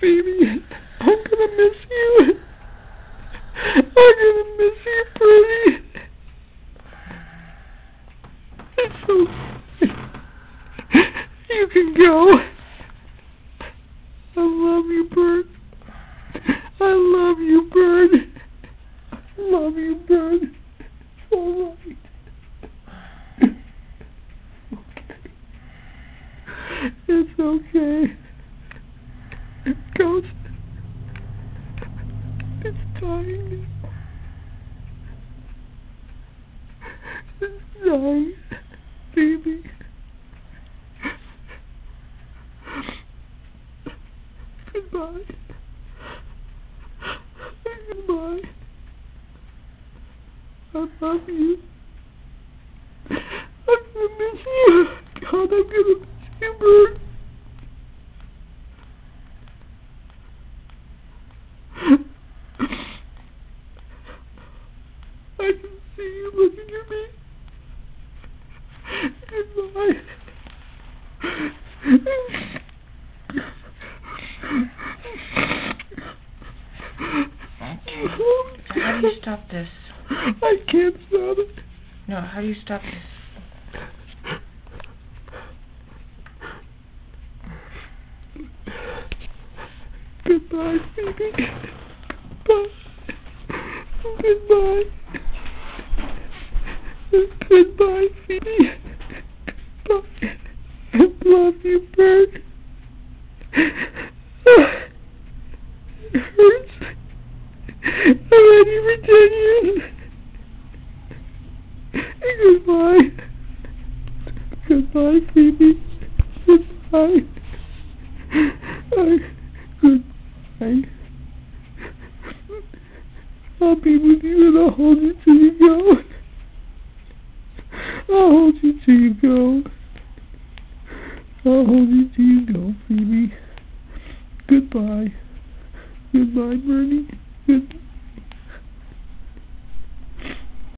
Phoebe, I'm gonna miss you. I'm gonna miss you, Birdie. It's okay. You can go. I love you, Bird. I love you, Bird. I love you, Bird. It's all right. It's okay. Ghost. It's dying. It's dying. Baby. Goodbye. Goodbye. I love you. I'm gonna miss you. God, I'm gonna miss you, Bird. I can see you looking at me. Goodbye. How do you stop this? I can't stop it. No, how do you stop this? Goodbye, Phoebe. Goodbye. Goodbye. Goodbye, Phoebe. Goodbye. I love you, Bird. It hurts. I've had you for 10 years. Goodbye. Goodbye, Phoebe. Goodbye. Goodbye. I'll be with you and I'll hold you till you go. I'll hold you till you go. I'll hold you till you go, Phoebe. Goodbye. Goodbye, Bernie. Goodbye.